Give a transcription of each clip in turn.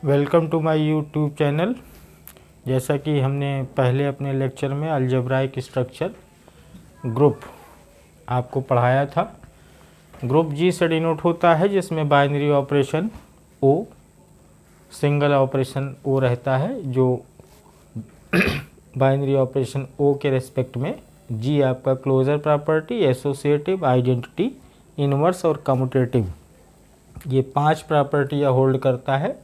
Welcome to my YouTube channel. जैसा कि हमने पहले अपने लेक्चर में अलजेब्राइक स्ट्रक्चर ग्रुप आपको पढ़ाया था। ग्रुप जी से डिनोट होता है जिसमें बाइनरी ऑपरेशन ओ, सिंगल ऑपरेशन ओ रहता है, जो बाइनरी ऑपरेशन ओ के रेस्पेक्ट में जी आपका closure property, associative, identity, inverse और कम्यूटेटिव, ये 5 प्रॉपर्टियाँ होल्ड करता है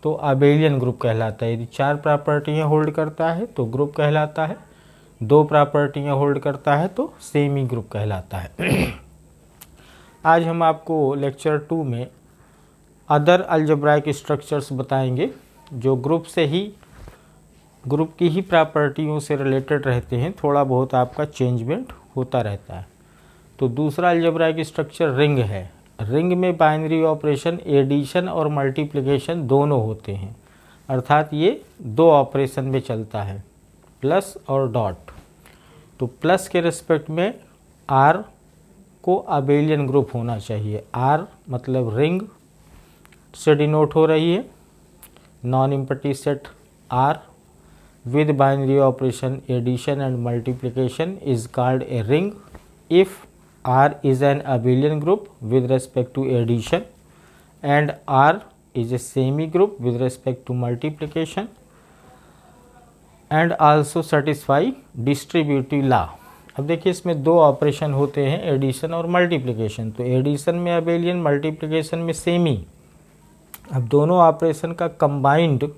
तो अबेलियन ग्रुप कहलाता है। यदि 4 प्रॉपर्टियाँ होल्ड करता है तो ग्रुप कहलाता है, 2 प्रॉपर्टियाँ होल्ड करता है तो सेमी ग्रुप कहलाता है। आज हम आपको लेक्चर 2 में अदर अलजेब्राइक स्ट्रक्चर्स बताएंगे जो ग्रुप की ही प्रॉपर्टियों से रिलेटेड रहते हैं। थोड़ा बहुत आपका चेंजमेंट होता रहता है। तो दूसरा अलजेब्राइक स्ट्रक्चर रिंग है। रिंग में बाइनरी ऑपरेशन एडिशन और मल्टीप्लिकेशन दोनों होते हैं, अर्थात ये 2 ऑपरेशन में चलता है, प्लस और डॉट। तो प्लस के रिस्पेक्ट में आर को अबेलियन ग्रुप होना चाहिए। आर मतलब रिंग से डिनोट हो रही है। Non empty set R with binary operation addition and multiplication is called a ring if R is an abelian group with respect to addition and R is a semi group with respect to multiplication and also satisfy distributive law। अब देखिए इसमें 2 operation होते हैं, addition और multiplication. तो addition में abelian, multiplication में semi. अब दोनों ऑपरेशन का कंबाइंड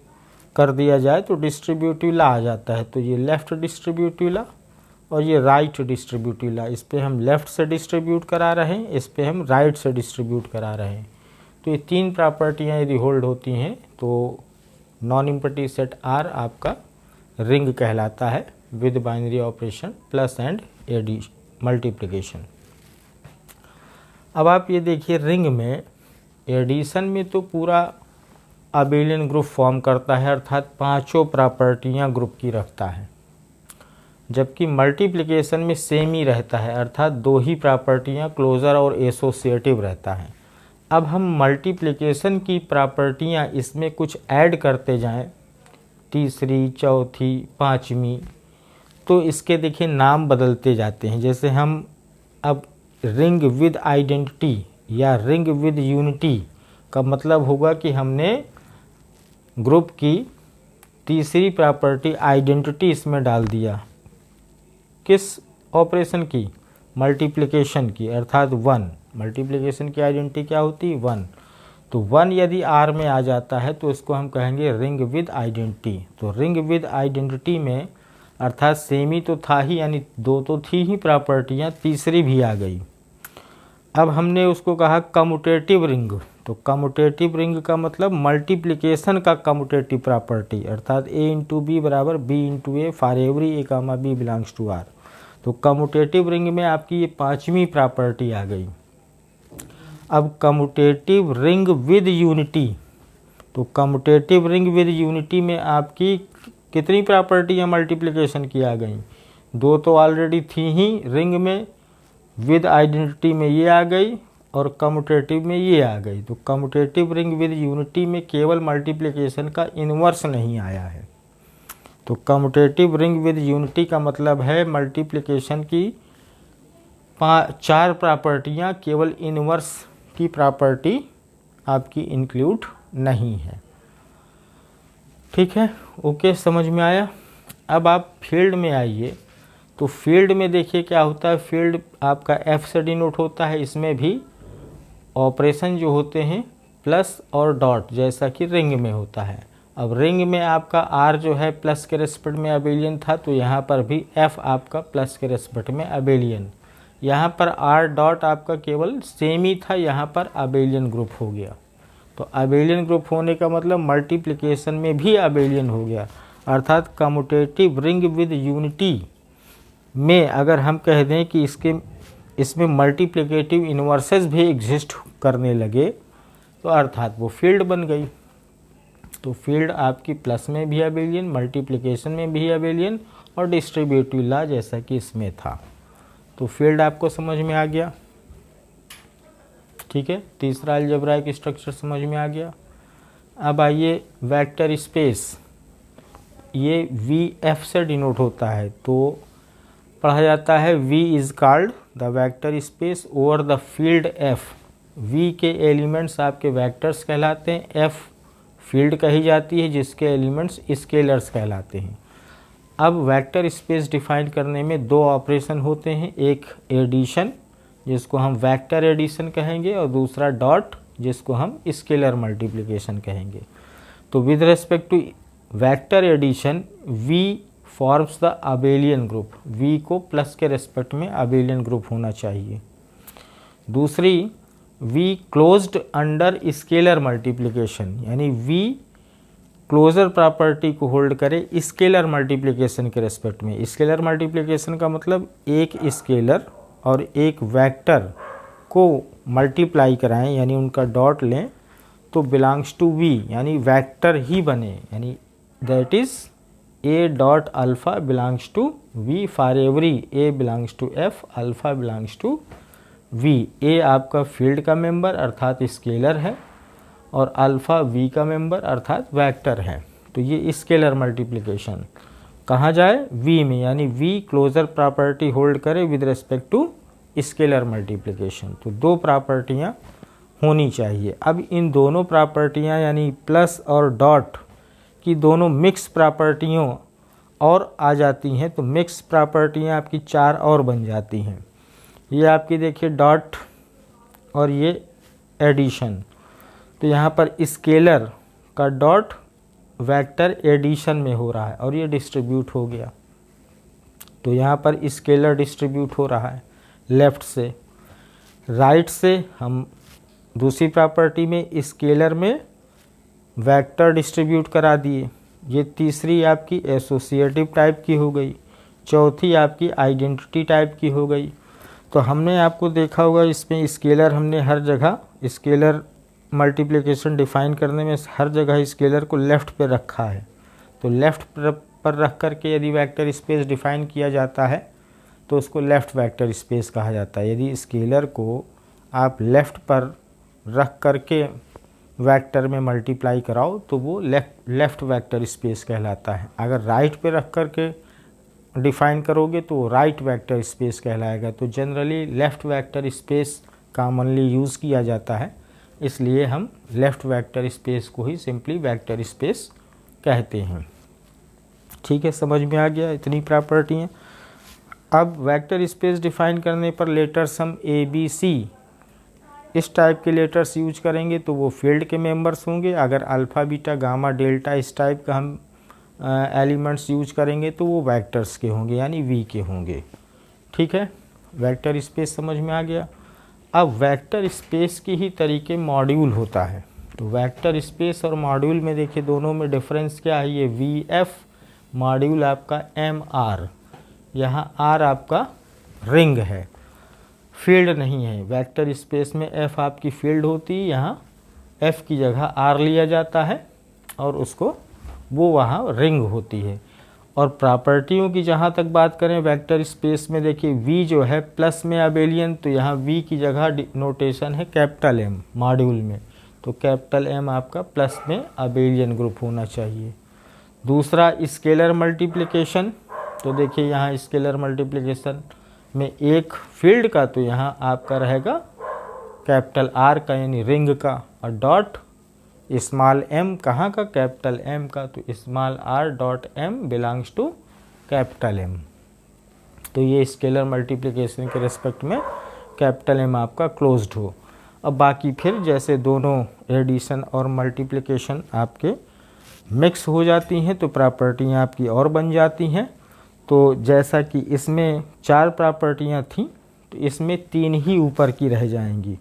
कर दिया जाए तो डिस्ट्रीब्यूटिव ला आ जाता है। तो ये लेफ़्ट डिस्ट्रीब्यूटिव ला और ये राइट डिस्ट्रीब्यूटिव ला। इस पे हम लेफ़्ट से डिस्ट्रीब्यूट करा रहे हैं, इस पे हम राइट से डिस्ट्रीब्यूट करा रहे हैं। तो ये 3 प्रॉपर्टियाँ यदि होल्ड होती हैं तो नॉन एम्प्टी सेट आर आपका रिंग कहलाता है with binary operation plus and addition multiplication. अब आप ये देखिए रिंग में एडिशन में तो पूरा अबेलियन ग्रुप फॉर्म करता है, अर्थात 5 प्रॉपर्टियाँ ग्रुप की रखता है, जबकि मल्टीप्लिकेशन में सेम ही रहता है, अर्थात 2 ही प्रॉपर्टियाँ क्लोजर और एसोसिएटिव रहता है। अब हम मल्टीप्लिकेशन की प्रॉपर्टियाँ इसमें कुछ ऐड करते जाएं, तीसरी, चौथी, 5वीं, तो इसके देखिए नाम बदलते जाते हैं। जैसे हम अब रिंग विद आइडेंटिटी या रिंग विद यूनिटी का मतलब होगा कि हमने ग्रुप की तीसरी प्रॉपर्टी आइडेंटिटी इसमें डाल दिया। किस ऑपरेशन की? मल्टीप्लिकेशन की, अर्थात 1। मल्टीप्लिकेशन की आइडेंटिटी क्या होती है? 1। तो 1 यदि आर में आ जाता है तो इसको हम कहेंगे रिंग विद आइडेंटिटी। तो रिंग विद आइडेंटिटी में अर्थात सेमी तो था ही, यानी 2 तो थी ही प्रॉपर्टियाँ, तीसरी भी आ गई। अब हमने उसको कहा कम्यूटेटिव रिंग। तो कम्यूटेटिव रिंग का मतलब मल्टीप्लिकेशन का कम्यूटेटिव प्रॉपर्टी, अर्थात a इंटू बी बराबर b into A for every a comma b belongs to r। तो कम्यूटेटिव रिंग में आपकी ये 5वीं प्रॉपर्टी आ गई। अब कम्यूटेटिव रिंग विद यूनिटी। तो कम्यूटेटिव रिंग विद यूनिटी में आपकी कितनी प्रॉपर्टियाँ मल्टीप्लिकेशन की आ गई? 2 तो ऑलरेडी थी ही रिंग में, विद आइडेंटिटी में ये आ गई और कम्यूटेटिव में ये आ गई। तो कम्यूटेटिव रिंग विद यूनिटी में केवल मल्टीप्लिकेशन का इन्वर्स नहीं आया है। तो कम्यूटेटिव रिंग विद यूनिटी का मतलब है मल्टीप्लिकेशन की 4 प्रॉपर्टियाँ, केवल इन्वर्स की प्रॉपर्टी आपकी इंक्लूड नहीं है। ठीक है, ओके, समझ में आया। अब आप फील्ड में आइए। तो फील्ड में देखिए क्या होता है। फील्ड आपका F से डिनोट होता है। इसमें भी ऑपरेशन जो होते हैं प्लस और डॉट, जैसा कि रिंग में होता है। अब रिंग में आपका R जो है प्लस के रेस्पेक्ट में अबेलियन था, तो यहाँ पर भी F आपका प्लस के रेस्पेक्ट में अबेलियन। यहाँ पर R डॉट आपका केवल सेम ही था, यहाँ पर अबेलियन ग्रुप हो गया। तो अबेलियन ग्रुप होने का मतलब मल्टीप्लिकेशन में भी अबेलियन हो गया, अर्थात कम्यूटेटिव रिंग विद यूनिटी में अगर हम कह दें कि इसमें मल्टीप्लिकेटिव इन्वर्सेस भी एग्जिस्ट करने लगे तो अर्थात वो फील्ड बन गई। तो फील्ड आपकी प्लस में भी अबेलियन, मल्टीप्लिकेशन में भी अबेलियन और डिस्ट्रीब्यूटिव ला जैसा कि इसमें था। तो फील्ड आपको समझ में आ गया। ठीक है, तीसरा अलजेब्राइक स्ट्रक्चर समझ में आ गया। अब आइए वेक्टर स्पेस, ये VF से डिनोट होता है, तो पढ़ा जाता है V is called the vector space over the field F। V के एलिमेंट्स आपके वेक्टर्स कहलाते हैं, F फील्ड कही जाती है जिसके एलिमेंट्स स्केलर्स कहलाते हैं। अब वेक्टर स्पेस डिफाइन करने में दो ऑपरेशन होते हैं, एक एडिशन जिसको हम वेक्टर एडिशन कहेंगे और दूसरा डॉट जिसको हम स्केलर मल्टीप्लिकेशन कहेंगे। तो with respect to vector addition V forms the abelian group, V को प्लस के रेस्पेक्ट में अबेलियन ग्रुप होना चाहिए। दूसरी V closed under scalar multiplication, यानी V क्लोजर प्रॉपर्टी को होल्ड करे स्केलर मल्टीप्लिकेशन के रेस्पेक्ट में। स्केलर मल्टीप्लिकेशन का मतलब एक स्केलर और एक वेक्टर को मल्टीप्लाई कराएं, यानी उनका डॉट लें तो बिलोंग्स टू V, यानी वेक्टर ही बने, यानी that is A dot alpha belongs to V for every A belongs to F, alpha belongs to V। A आपका फील्ड का मेंबर अर्थात स्केलर है और अल्फ़ा V का मेंबर अर्थात वेक्टर है। तो ये स्केलर मल्टीप्लिकेशन कहाँ जाए, V में, यानी V क्लोजर प्रॉपर्टी होल्ड करे with respect to scalar multiplication. तो दो प्रॉपर्टियाँ होनी चाहिए। अब इन दोनों प्रॉपर्टियाँ यानी प्लस और डॉट की दोनों मिक्स प्रॉपर्टियों और आ जाती हैं, तो मिक्स प्रॉपर्टियाँ आपकी चार और बन जाती हैं। ये आपकी देखिए डॉट और ये एडिशन, तो यहाँ पर स्केलर का डॉट वेक्टर एडिशन में हो रहा है और ये डिस्ट्रीब्यूट हो गया। तो यहाँ पर स्केलर डिस्ट्रीब्यूट हो रहा है लेफ़्ट से, राइट से हम दूसरी प्रॉपर्टी में स्केलर में वेक्टर डिस्ट्रीब्यूट करा दिए। ये तीसरी आपकी एसोसिएटिव टाइप की हो गई, चौथी आपकी आइडेंटिटी टाइप की हो गई। तो हमने आपको देखा होगा इसमें स्केलर, हमने हर जगह स्केलर मल्टीप्लिकेशन डिफाइन करने में हर जगह स्केलर को लेफ़्ट पे रखा है। तो लेफ़्ट पर रख करके यदि वेक्टर स्पेस डिफाइन किया जाता है तो उसको लेफ़्ट वेक्टर स्पेस कहा जाता है। यदि स्केलर को आप लेफ़्ट पर रख करके वेक्टर में मल्टीप्लाई कराओ तो वो लेफ़्ट वेक्टर स्पेस कहलाता है। अगर राइट पे रख करके डिफाइन करोगे तो राइट वेक्टर स्पेस कहलाएगा। तो generally left vector space commonly use किया जाता है, इसलिए हम लेफ़्ट वेक्टर स्पेस को ही सिंपली वेक्टर स्पेस कहते हैं। ठीक है, समझ में आ गया इतनी प्रॉपर्टियाँ। अब वेक्टर स्पेस डिफाइन करने पर लेटर्स हम ABC इस टाइप के लेटर्स यूज करेंगे तो वो फील्ड के मेंबर्स होंगे। अगर अल्फ़ा बीटा गामा डेल्टा इस टाइप का हम एलिमेंट्स यूज करेंगे तो वो वेक्टर्स के होंगे, यानी V के होंगे। ठीक है, वेक्टर स्पेस समझ में आ गया। अब वेक्टर स्पेस की ही तरीके मॉड्यूल होता है। तो वेक्टर स्पेस और मॉड्यूल में देखिए दोनों में डिफरेंस क्या है। ये VF मॉड्यूल आपका MR, यहाँ R आपका रिंग है, फील्ड नहीं है। वेक्टर स्पेस में F आपकी फील्ड होती है, यहाँ F की जगह R लिया जाता है और उसको वो वहाँ रिंग होती है। और प्रॉपर्टियों की जहाँ तक बात करें वेक्टर स्पेस में देखिए V जो है प्लस में अबेलियन, तो यहाँ V की जगह नोटेशन है कैपिटल M मॉड्यूल में, तो कैपिटल M आपका प्लस में अबेलियन ग्रुप होना चाहिए। दूसरा स्केलर मल्टीप्लिकेशन, तो देखिए यहाँ स्केलर मल्टीप्लिकेशन में एक फील्ड का तो यहाँ आपका रहेगा कैपिटल R का यानी रिंग का, और डॉट स्मॉल m कहाँ का, कैपिटल M का, तो small r dot m belongs to capital M। तो ये स्केलर मल्टीप्लिकेशन के रिस्पेक्ट में कैपिटल M आपका क्लोज्ड हो। अब बाकी फिर जैसे दोनों एडिशन और मल्टीप्लिकेशन आपके मिक्स हो जाती हैं तो प्रॉपर्टियाँ आपकी और बन जाती हैं। तो जैसा कि इसमें 4 प्रॉपर्टियाँ थीं तो इसमें 3 ही ऊपर की रह जाएंगी।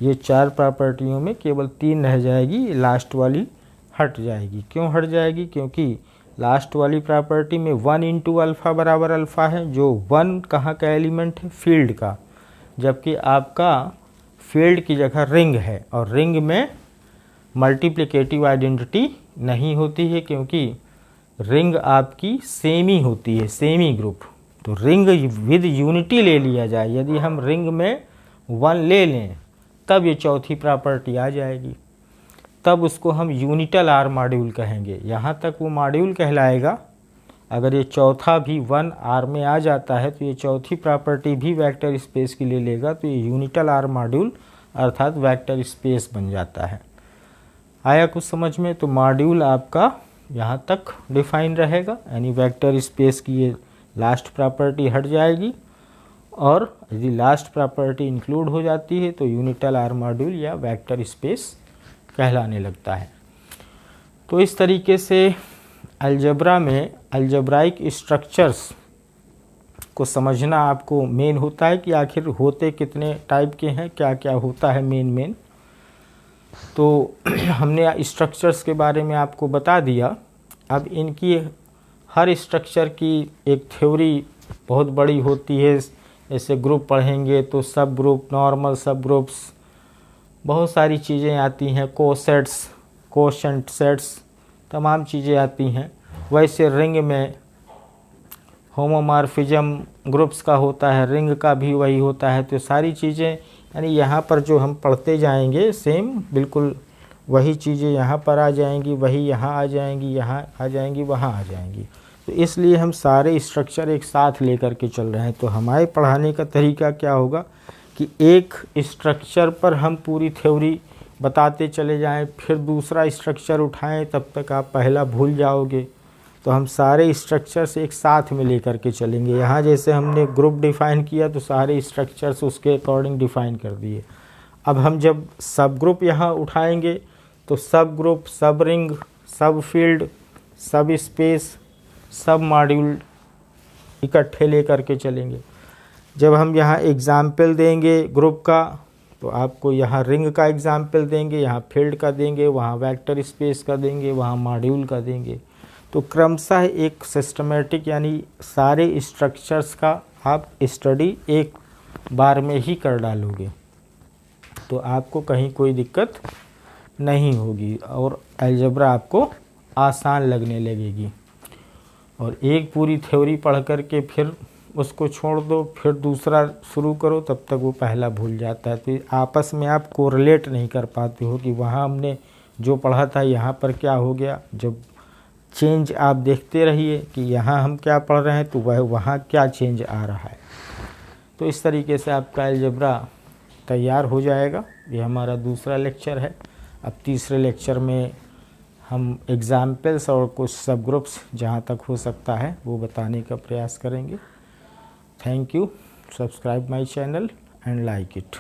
ये 4 प्रॉपर्टियों में केवल 3 रह जाएगी, लास्ट वाली हट जाएगी। क्यों हट जाएगी? क्योंकि लास्ट वाली प्रॉपर्टी में 1 इंटू अल्फ़ा बराबर अल्फ़ा है, जो 1 कहाँ का एलिमेंट है, फील्ड का, जबकि आपका फील्ड की जगह रिंग है और रिंग में मल्टीप्लिकेटिव आइडेंटिटी नहीं होती है क्योंकि रिंग आपकी सेमी होती है, सेमी ग्रुप। तो रिंग विद यूनिटी ले लिया जाए, यदि हम रिंग में 1 ले लें तब ये चौथी प्रॉपर्टी आ जाएगी। तब उसको हम यूनिटल आर मॉड्यूल कहेंगे। यहाँ तक वो मॉड्यूल कहलाएगा। अगर ये चौथा भी 1 आर में आ जाता है तो ये चौथी प्रॉपर्टी भी वेक्टर स्पेस की ले लेगा, तो ये यूनिटल आर मॉड्यूल अर्थात वेक्टर स्पेस बन जाता है। आया कुछ समझ में? तो मॉड्यूल आपका यहाँ तक डिफाइन रहेगा, यानी वेक्टर स्पेस की ये लास्ट प्रॉपर्टी हट जाएगी, और यदि लास्ट प्रॉपर्टी इंक्लूड हो जाती है तो यूनिटल आर मॉड्यूल या वेक्टर स्पेस कहलाने लगता है। तो इस तरीके से अलजेब्रा में अलजेब्राइक स्ट्रक्चर्स को समझना आपको मेन होता है कि आखिर होते कितने टाइप के हैं, क्या क्या होता है मेन। तो हमने स्ट्रक्चर्स के बारे में आपको बता दिया। अब इनकी हर स्ट्रक्चर की एक थ्योरी बहुत बड़ी होती है। जैसे ग्रुप पढ़ेंगे तो सब ग्रुप, नॉर्मल सब ग्रुप्स, बहुत सारी चीज़ें आती हैं, कोसेट्स, कोशेंट सेट्स, तमाम चीज़ें आती हैं। वैसे रिंग में होमोमॉर्फिज्म ग्रुप्स का होता है, रिंग का भी वही होता है। तो सारी चीज़ें यानी यहाँ पर जो हम पढ़ते जाएंगे सेम बिल्कुल वही चीज़ें यहाँ पर आ जाएंगी, वही यहाँ आ जाएंगी, यहाँ आ जाएंगी, वहाँ आ जाएंगी। तो इसलिए हम सारे स्ट्रक्चर एक साथ लेकर के चल रहे हैं। तो हमारे पढ़ाने का तरीका क्या होगा कि एक स्ट्रक्चर पर हम पूरी थ्योरी बताते चले जाएं, फिर दूसरा स्ट्रक्चर उठाएं, तब तक आप पहला भूल जाओगे। तो हम सारे स्ट्रक्चर्स एक साथ में लेकर के चलेंगे। यहाँ जैसे हमने ग्रुप डिफ़ाइन किया तो सारे स्ट्रक्चर्स उसके अकॉर्डिंग डिफ़ाइन कर दिए। अब हम जब सब ग्रुप यहाँ उठाएंगे तो सब ग्रुप, सब रिंग, सब फील्ड, सब स्पेस, सब मॉड्यूल इकट्ठे लेकर के चलेंगे। जब हम यहाँ एग्ज़ाम्पल देंगे ग्रुप का तो आपको यहाँ रिंग का एग्ज़ाम्पल देंगे, यहाँ फील्ड का देंगे, वहाँ वेक्टर स्पेस का देंगे, वहाँ मॉड्यूल का देंगे। तो क्रमशः एक सिस्टमेटिक यानी सारे स्ट्रक्चर्स का आप स्टडी एक बार में ही कर डालोगे, तो आपको कहीं कोई दिक्कत नहीं होगी और अलजेब्रा आपको आसान लगने लगेगी। और एक पूरी थ्योरी पढ़ कर के फिर उसको छोड़ दो, फिर दूसरा शुरू करो, तब तक वो पहला भूल जाता है। तो आपस में आप कोरिलेट नहीं कर पाते हो कि वहाँ हमने जो पढ़ा था यहाँ पर क्या हो गया। जब चेंज आप देखते रहिए कि यहाँ हम क्या पढ़ रहे हैं तो वह वहाँ क्या चेंज आ रहा है। तो इस तरीके से आपका अलजेब्रा तैयार हो जाएगा। ये हमारा दूसरा लेक्चर है। अब तीसरे लेक्चर में हम एग्ज़ाम्पल्स और कुछ सब ग्रुप्स जहाँ तक हो सकता है वो बताने का प्रयास करेंगे। Thank you. Subscribe my channel and like it.